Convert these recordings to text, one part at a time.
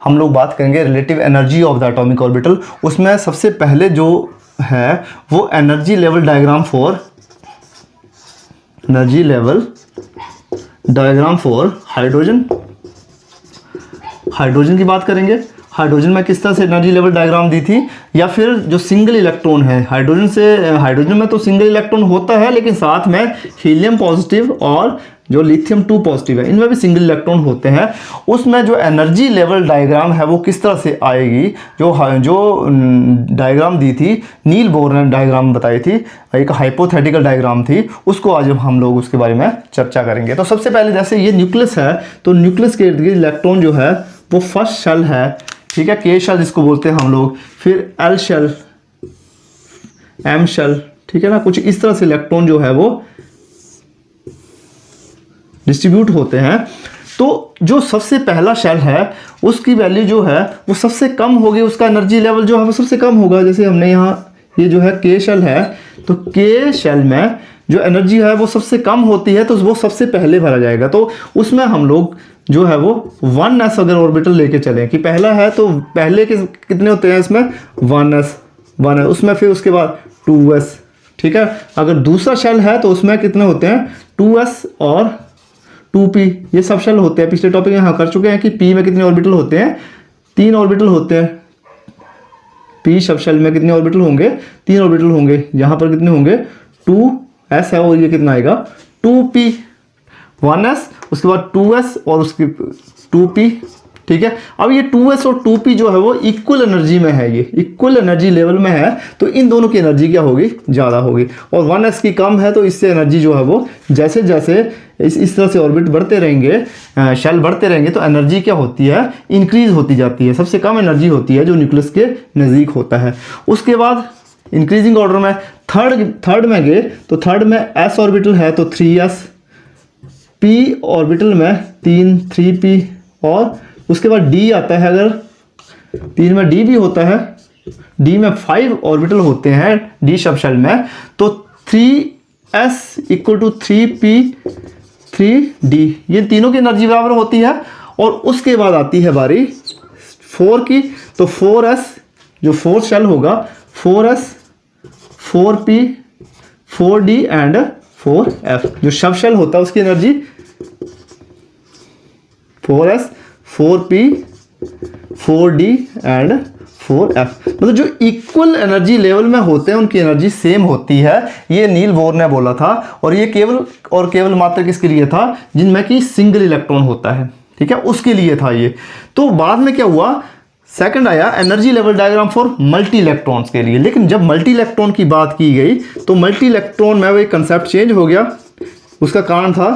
हम लोग बात करेंगे relative energy of the atomic orbital. उसमें सबसे पहले जो है वो energy level diagram for hydrogen की बात करेंगे। हाइड्रोजन में किस तरह से एनर्जी लेवल डायग्राम दी थी, या फिर जो सिंगल इलेक्ट्रॉन है हाइड्रोजन में तो सिंगल इलेक्ट्रॉन होता है, लेकिन साथ में हीलियम पॉजिटिव और जो लिथियम 2 पॉजिटिव है, इनमें भी सिंगल इलेक्ट्रॉन होते हैं। उसमें जो एनर्जी लेवल डायग्राम है वो किस तरह से आएगी, जो डायग्राम दी थी नील बोर ने डायग्राम बताई थी, एक हाइपोथेटिकल डायग्राम थी, उसको आज हम लोग उसके बारे में चर्चा करेंगे। तो सबसे पहले जैसे ये न्यूक्लियस है, तो न्यूक्लियस के इर्द गिर्द इलेक्ट्रॉन जो है वो फर्स्ट शेल है, ठीक है, के शेल जिसको बोलते हैं हम लोग, फिर एल शेल, एम शेल, ठीक है ना। कुछ इस तरह से इलेक्ट्रॉन जो है वो डिस्ट्रीब्यूट होते हैं। तो जो सबसे पहला शेल है उसकी वैल्यू जो है वो सबसे कम होगी, उसका एनर्जी लेवल जो है वो सबसे कम होगा। जैसे हमने यहाँ ये जो है के शेल है, तो के शेल में जो एनर्जी है वो सबसे कम होती है, तो वो सबसे पहले भरा जाएगा। तो उसमें हम लोग जो है वो 1s अगर ऑर्बिटल लेके चलें कि पहला है, तो पहले के कितने होते हैं इसमें 1s, उसमें फिर उसके बाद 2s, ठीक है। अगर दूसरा शेल है तो उसमें कितने होते हैं 2s और 2p, ये सब शेल होते हैं। पिछले टॉपिक में यहाँ कर चुके हैं कि p में कितने ऑर्बिटल होते हैं, 3 ऑर्बिटल होते हैं। p सब शेल में कितने ऑर्बिटल होंगे, 3 ऑर्बिटल होंगे। यहाँ पर कितने होंगे 2s है, और ये कितना आएगा 2p, 1s उसके बाद 2s और उसकी 2p, ठीक है। अब ये 2s और 2p जो है वो इक्वल एनर्जी में है, ये इक्वल एनर्जी लेवल में है, तो इन दोनों की एनर्जी क्या होगी, ज़्यादा होगी। और 1s की कम है, तो इससे एनर्जी जो है वो जैसे जैसे इस तरह से ऑर्बिट बढ़ते रहेंगे, शेल बढ़ते रहेंगे, तो एनर्जी क्या होती है, इंक्रीज होती जाती है। सबसे कम एनर्जी होती है जो न्यूक्लियस के नज़दीक होता है। उसके बाद इंक्रीजिंग ऑर्डर में थर्ड में गए, तो थर्ड में s ऑर्बिटल है तो 3s, p ऑर्बिटल में 3p, और उसके बाद d आता है, अगर 3 में d भी होता है, d में 5 ऑर्बिटल होते हैं d सब शेल में, तो 3s equal to 3p 3d, ये तीनों की एनर्जी बराबर होती है। और उसके बाद आती है बारी 4 की, तो 4s जो फोर्थ शेल होगा 4s 4p 4d and 4f, जो सब शेल होता है उसकी energy 4s 4p 4d and 4f, मतलब जो इक्वल एनर्जी लेवल में होते हैं उनकी एनर्जी सेम होती है। ये नील बोर ने बोला था, और ये केवल मात्र किसके लिए था, जिनमें कि सिंगल इलेक्ट्रॉन होता है, ठीक है, उसके लिए था ये। तो बाद में क्या हुआ, सेकंड आया energy level diagram for multi electrons के लिए। लेकिन जब मल्टी इलेक्ट्रॉन की बात की गई तो मल्टी इलेक्ट्रॉन में वो एक कंसेप्ट चेंज हो गया। उसका कारण था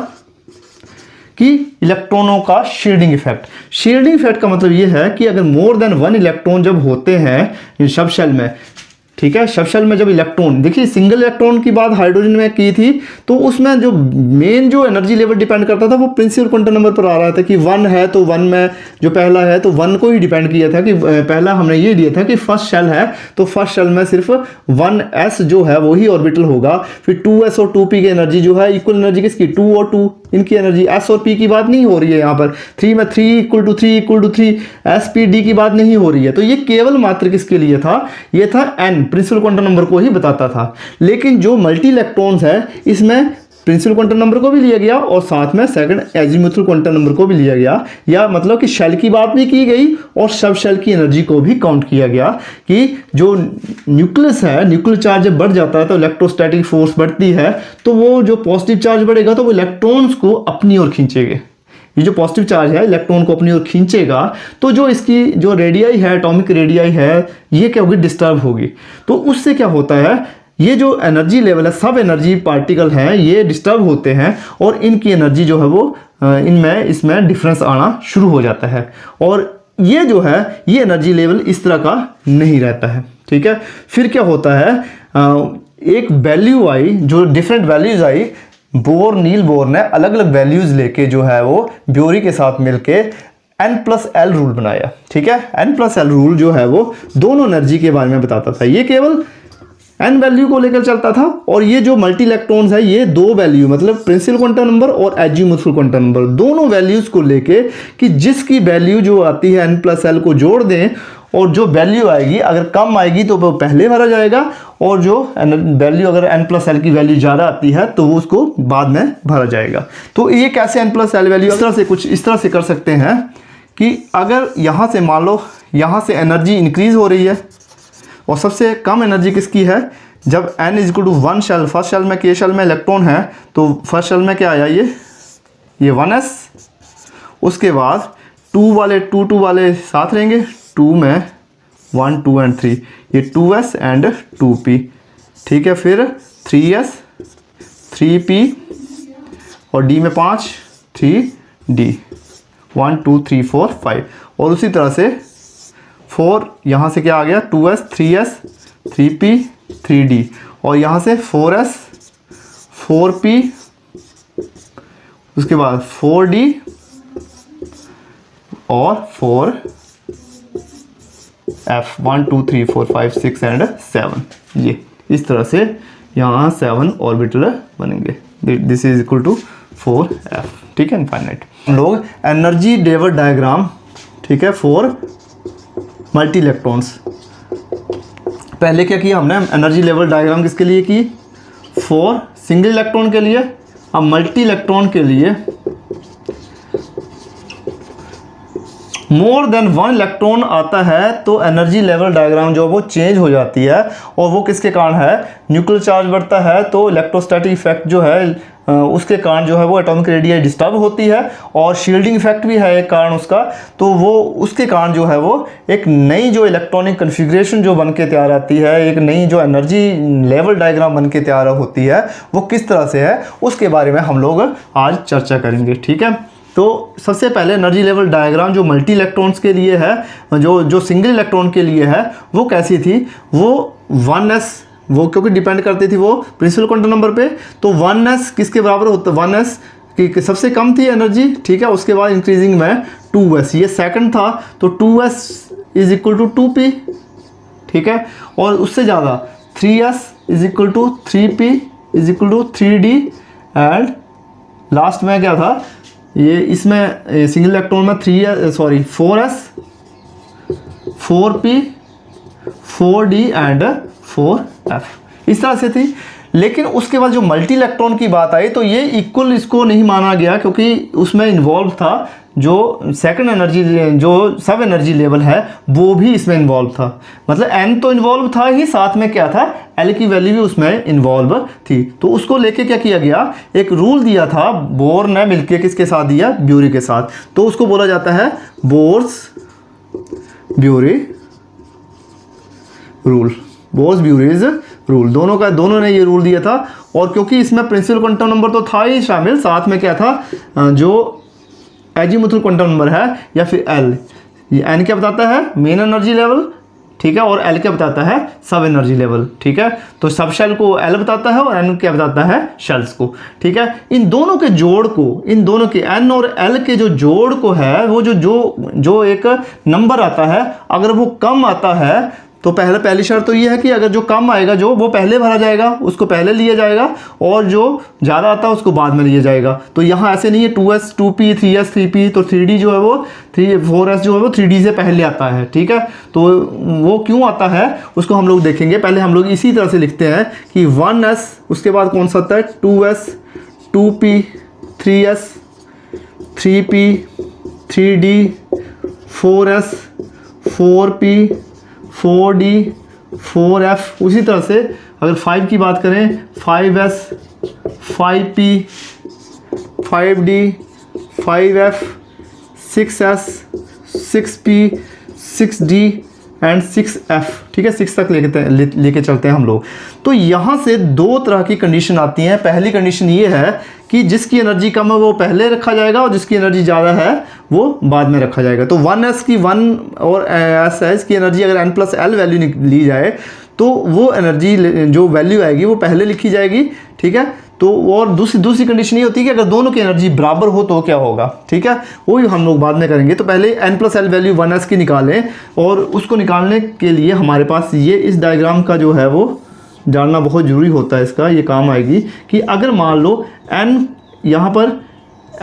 कि इलेक्ट्रॉनों का शील्डिंग इफेक्ट। शील्डिंग इफेक्ट का मतलब ये है कि अगर मोर देन 1 इलेक्ट्रॉन जब होते हैं सब शेल में, ठीक है, सब शेल में जब इलेक्ट्रॉन, देखिए सिंगल इलेक्ट्रॉन की बात हाइड्रोजन में की थी, तो उसमें जो मेन जो एनर्जी लेवल डिपेंड करता था वो प्रिंसिपल क्वांटम नंबर पर आ रहा था कि 1 है तो 1 में जो पहला है तो 1 को ही डिपेंड किया था कि पहला हमने ये दिया था कि फर्स्ट शेल है तो फर्स्ट शेल में सिर्फ 1s जो है वही ऑर्बिटल होगा। फिर 2s और 2p की एनर्जी जो है इक्वल एनर्जी किसकी, 2 और 2 इनकी एनर्जी, s और p की बात नहीं हो रही है यहाँ पर, 3 में 3 equal to 3 s p d की बात नहीं हो रही है। तो ये केवल मात्र किसके लिए था, ये था n प्रिंसिपल क्वांटम नंबर को ही बताता था। लेकिन जो मल्टी इलेक्ट्रॉन्स है इसमें प्रिंसिपल क्वांटम नंबर को भी लिया गया और साथ में सेकंड एजीमुथल क्वांटम नंबर को भी लिया गया, या मतलब कि शेल की बात भी की गई और सब शेल की एनर्जी को भी काउंट किया गया कि जो न्यूक्लियस है, न्यूक्लियर चार्ज जब बढ़ जाता है तो इलेक्ट्रोस्टैटिक फोर्स बढ़ती है, तो वो जो पॉजिटिव चार्ज बढ़ेगा तो वो इलेक्ट्रॉन्स को अपनी ओर खींचेगा। ये जो पॉजिटिव चार्ज है इलेक्ट्रॉन को अपनी ओर खींचेगा, तो जो इसकी जो रेडियाई है, एटॉमिक रेडियाई है, ये क्या होगी, डिस्टर्ब होगी। तो उससे क्या होता है, ये जो एनर्जी लेवल है, सब एनर्जी पार्टिकल हैं, ये डिस्टर्ब होते हैं और इनकी एनर्जी जो है वो इसमें डिफरेंस आना शुरू हो जाता है। और ये जो है ये एनर्जी लेवल इस तरह का नहीं रहता है, ठीक है। फिर क्या होता है, एक वैल्यू आई, जो डिफरेंट वैल्यूज आई, नील बोर ने अलग अलग वैल्यूज लेके जो है वो ब्योरी के साथ मिलके n+l रूल बनाया, ठीक है। n+l रूल जो है वो दोनों एनर्जी के बारे में बताता था। ये केवल n वैल्यू को लेकर चलता था, और ये जो मल्टी इलेक्ट्रॉन्स है ये दो वैल्यू मतलब प्रिंसिपल क्वांटम नंबर और एजीमुथल क्वांटम नंबर दोनों वैल्यूज को लेके कि जिसकी वैल्यू जो आती है n+l को जोड़ दें, और जो वैल्यू आएगी अगर कम आएगी तो वो पहले भरा जाएगा, और जो वैल्यू अगर n+l की वैल्यू ज़्यादा आती है तो वो उसको बाद में भरा जाएगा। तो ये कैसे n+l वैल्यू इस तरह से कुछ इस तरह से कर सकते हैं कि अगर यहाँ से मान लो यहाँ से एनर्जी इंक्रीज़ हो रही है, और सबसे कम एनर्जी किसकी है जब n equal to 1 shell, first shell में k शेल में इलेक्ट्रॉन है, तो फर्स्ट शेल में क्या आया ये 1s, उसके बाद 2 वाले साथ रहेंगे, 2 में 1 2 एंड 3, ये 2s एंड 2p, ठीक है, फिर 3s 3p और d में 5 3d 1 2 3 4 5, और उसी तरह से 4 यहाँ से क्या आ गया 2s 3s 3p 3d, और यहाँ से 4s 4p उसके बाद 4d और 4f 1 2 3 4 5 6 एंड 7, ये इस तरह से यहाँ 7 ऑर्बिटल बनेंगे। This is equal to 4f, ठीक है, इनफाइनाइट। हम लोग एनर्जी लेवल डायग्राम, ठीक है, फॉर मल्टी इलेक्ट्रॉन्स, पहले क्या किया हमने एनर्जी लेवल डायग्राम किसके लिए की, फॉर सिंगल इलेक्ट्रॉन के लिए। अब मल्टी इलेक्ट्रॉन के लिए मोर देन 1 इलेक्ट्रॉन आता है तो एनर्जी लेवल डायग्राम जो वो चेंज हो जाती है, और वो किसके कारण है, न्यूक्लियर चार्ज बढ़ता है तो इलेक्ट्रोस्टैटिक इफेक्ट जो है उसके कारण जो है वो एटॉमिक रेडियस डिस्टर्ब होती है, और शील्डिंग इफेक्ट भी है एक कारण उसका, तो वो उसके कारण जो है वो एक नई जो इलेक्ट्रॉनिक कन्फिग्रेशन जो बन के तैयार आती है, एक नई जो एनर्जी लेवल डायग्राम बन के तैयार होती है, वो किस तरह से है उसके बारे में हम लोग आज चर्चा करेंगे, ठीक है। तो सबसे पहले एनर्जी लेवल डायग्राम जो मल्टी इलेक्ट्रॉन्स के लिए है, जो सिंगल इलेक्ट्रॉन के लिए है, वो कैसी थी, वो 1s, वो क्योंकि डिपेंड करती थी वो प्रिंसिपल क्वांटम नंबर पे, तो 1s किसके बराबर होता है, 1s की सबसे कम थी एनर्जी, ठीक है, उसके बाद इंक्रीजिंग में 2s, ये सेकंड था, तो 2s is equal to 2p, ठीक है, और उससे ज़्यादा 3s is equal to 3p is equal to 3d, and last में क्या था ये, इसमें सिंगल इलेक्ट्रॉन में 4s 4p 4d and 4f, इस तरह से थी। लेकिन उसके बाद जो मल्टी इलेक्ट्रॉन की बात आई तो ये इक्वल इसको नहीं माना गया, क्योंकि उसमें इन्वॉल्व था जो सेकंड एनर्जी, जो सब एनर्जी लेवल है वो भी इसमें इन्वॉल्व था, मतलब n तो इन्वॉल्व था ही, साथ में क्या था l की वैल्यू भी उसमें इन्वॉल्व थी। तो उसको लेके क्या किया गया, एक रूल दिया था बोर ने मिलके किसके साथ दिया, ब्यूरी के साथ, तो उसको बोला जाता है Bohr's Bury rule, Bohr's Bury's rule, दोनों ने ये रूल दिया था। और क्योंकि इसमें प्रिंसिपल क्वांटम नंबर तो था ही शामिल, साथ में क्या था जो एजीमुथल क्वांटम नंबर है या फिर एल, ये एन क्या बताता है, मेन एनर्जी लेवल, ठीक है, और एल क्या बताता है, सब एनर्जी लेवल, ठीक है, तो सब शेल को एल बताता है और एन क्या बताता है, शेल्स को, ठीक है। इन दोनों के जोड़ को, इन दोनों के एन और एल के जो जोड़ को है, वो जो एक नंबर आता है, अगर वो कम आता है तो पहली शर्त तो ये है कि अगर जो कम आएगा जो वो पहले भरा जाएगा, उसको पहले लिया जाएगा, और जो ज़्यादा आता है उसको बाद में लिया जाएगा। तो यहाँ ऐसे नहीं है 2s 2p 3s 3p, तो 3d जो है वो 4s जो है वो 3d से पहले आता है, ठीक है। तो वो क्यों आता है उसको हम लोग देखेंगे। पहले हम लोग इसी तरह से लिखते हैं कि 1s, उसके बाद कौन सा आता है 2s 2p 3s 3p 3d 4s 4p 4d 4f, उसी तरह से अगर 5 की बात करें 5s 5p 5d 5f 6s 6p 6d and 6f, ठीक है, 6 तक लेके चलते हैं हम लोग। तो यहाँ से दो तरह की कंडीशन आती हैं। पहली कंडीशन ये है कि जिसकी एनर्जी कम है वो पहले रखा जाएगा, और जिसकी एनर्जी ज़्यादा है वो बाद में रखा जाएगा। तो 1s की 1 और s की एनर्जी अगर n+l वैल्यू ली जाए तो वो एनर्जी जो वैल्यू आएगी वो पहले लिखी जाएगी, ठीक है। तो और दूसरी कंडीशन ये होती है कि अगर दोनों की एनर्जी बराबर हो तो क्या होगा, ठीक है, वो हम लोग बाद में करेंगे। तो पहले n+l वैल्यू 1s की निकालें, और उसको निकालने के लिए हमारे पास ये इस डायग्राम का जो है वो जानना बहुत ज़रूरी होता है इसका, ये काम आएगी कि अगर मान लो n यहाँ पर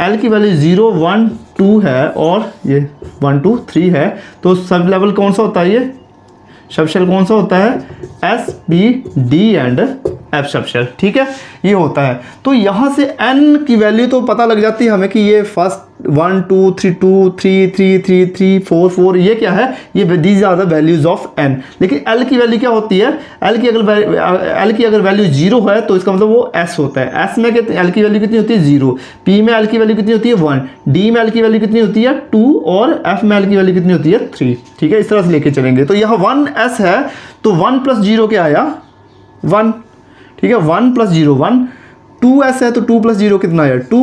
L की वैल्यू 0 1 2 है और ये 1 2 3 है, तो सब लेवल कौन सा होता है, ये सब शेल कौन सा होता है, S P D and F subshell, ठीक है, ये होता है। तो यहाँ से n की वैल्यू तो पता लग जाती है हमें कि ये फर्स्ट 1 2 3 2 3 3 3 3 4 4 ये क्या है, ये these are the values of n। लेकिन L की वैल्यू क्या होती है, L की अगर वैल्यू 0 है तो इसका मतलब वो S होता है। S में L की वैल्यू कितनी होती है 0, P में L की वैल्यू कितनी होती है 1, D में L की वैल्यू कितनी होती है 2 और F में L की वैल्यू कितनी होती है 3, ठीक है, इस तरह से लेके चलेंगे। तो यहाँ 1S है तो 1 + 0 क्या आया 1, ठीक है, 1 + 0 1, 2S है तो 2 + 0 कितना आया 2,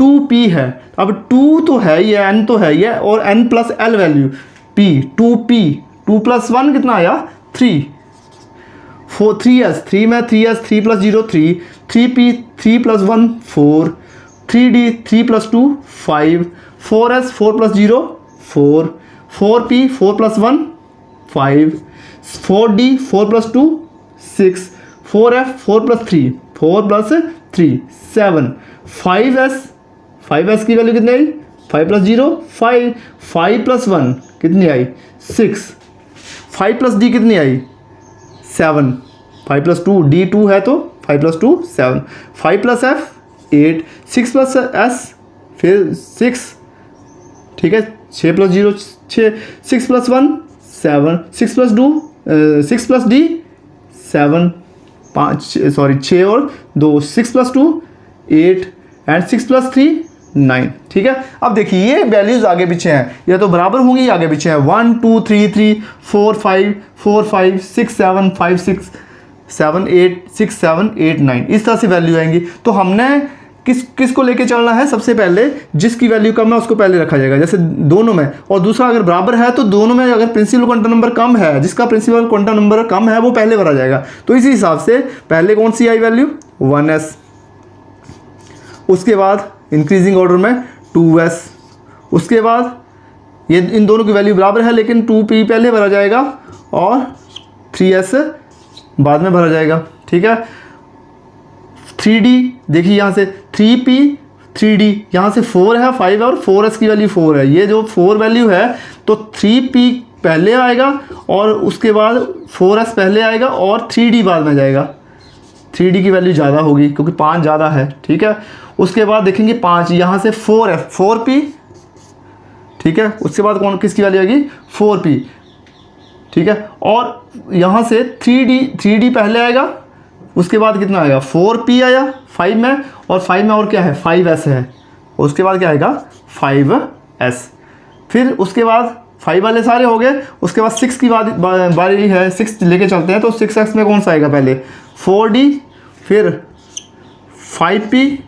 2P है, अब 2 तो है ये, n तो है ये, और n + L value P 2P, 2 + 1 कितना आया 3, 3S 3 में 3S 3 + 0 3, 3P 3 + 1 4, 3D 3 + 2 5, 4S 4 + 0 4, 4P 4 + 1 5, 4D 4 + 2 6, 4F 4 + 3 4 + 3 7, 5S की वैल्यू कितनी आई 5 + 0 5, 5 + 1 कितनी आई 6, 5 + D कितनी आई 7, 5 + 2 D 2 है तो 5 + 2 7, 5 + F 8, 6 + S फिर 6, ठीक है, 6 + 0 6, 6 + 1 7, 6 + 2 6 + D 7 6 और 2 6 + 2 8 एंड 6 + 3 9, ठीक है। अब देखिए ये वैल्यूज आगे पीछे हैं, या तो बराबर होंगी या आगे पीछे हैं, 1 2 3 3 4 5 4 5 6 7 5 6 7 8 6 7 8 9, इस तरह से वैल्यू आएंगी। तो हमने किस को लेके चलना है, सबसे पहले जिसकी वैल्यू कम है उसको पहले रखा जाएगा, जैसे दोनों में, और दूसरा अगर बराबर है तो दोनों में अगर प्रिंसिपल क्वांटम नंबर कम है, जिसका प्रिंसिपल क्वांटम नंबर कम है वो पहले भरा जाएगा। तो इसी हिसाब से पहले कौन सी आई वैल्यू 1S, उसके बाद इंक्रीजिंग ऑर्डर में 2S, उसके बाद ये इन दोनों की वैल्यू बराबर है लेकिन 2P पहले भरा जाएगा और 3S बाद में भरा जाएगा, ठीक है। 3D देखिए यहाँ से 3P 3D, यहाँ से 4 है 5 है और 4S की वैल्यू 4 है, ये जो 4 वैल्यू है तो 3P पहले आएगा और उसके बाद 4S पहले आएगा और 3D बाद में जाएगा, 3D की वैल्यू ज़्यादा होगी क्योंकि 5 ज़्यादा है, ठीक है। उसके बाद देखेंगे 5, यहाँ से 4F 4P, ठीक है, उसके बाद किसकी वैल्यू आएगी 4P, ठीक है, और यहाँ से 3D पहले आएगा, उसके बाद कितना आएगा 4P आया 5 में, और 5 में और क्या है 5S है, उसके बाद क्या आएगा 5S, फिर उसके बाद 5 वाले सारे हो गए, उसके बाद 6 की बारी है, 6 लेके चलते हैं तो 6S में कौन सा आएगा पहले 4D, फिर 5P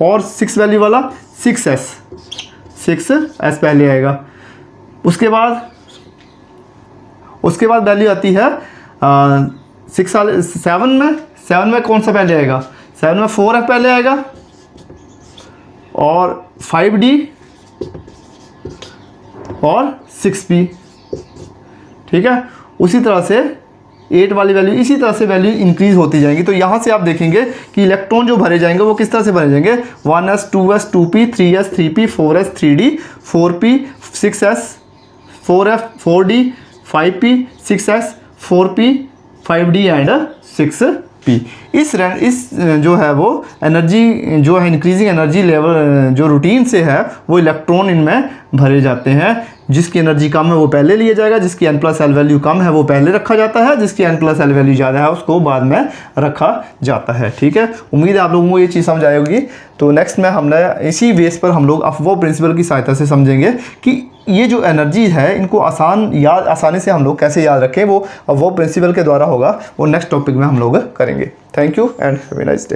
और 6 वैल्यू वाला 6S पहले आएगा। उसके बाद वैल्यू आती है 7 में कौन सा पहले आएगा, 7 में 4F पहले आएगा और 5D और 6P, ठीक है। उसी तरह से 8 वाली वैल्यू, इसी तरह से वैल्यू इंक्रीज होती जाएंगी। तो यहाँ से आप देखेंगे कि इलेक्ट्रॉन जो भरे जाएंगे वो किस तरह से भरे जाएंगे, 1S 2S 2P 3S 3P 4S 3D 4P 6S 4F 4D 5P 6S 4P 5D and 6P। इस जो है वो एनर्जी जो है इंक्रीजिंग एनर्जी लेवल जो रूटीन से है वो इलेक्ट्रॉन इनमें भरे जाते हैं। जिसकी एनर्जी कम है वो पहले लिया जाएगा, जिसकी n+l वैल्यू कम है वो पहले रखा जाता है, जिसकी n+l वैल्यू ज़्यादा है उसको बाद में रखा जाता है, ठीक है। उम्मीद है आप लोगों को ये चीज़ समझ आएगी। तो नेक्स्ट में हमने इसी बेस पर हम लोग अफवो प्रिंसिपल की सहायता से समझेंगे कि ये जो एनर्जी है इनको आसानी से हम लोग कैसे याद रखें, वो अफवो प्रिंसिपल के द्वारा होगा, वो नेक्स्ट टॉपिक में हम लोग करेंगे। Thank you and have a nice day.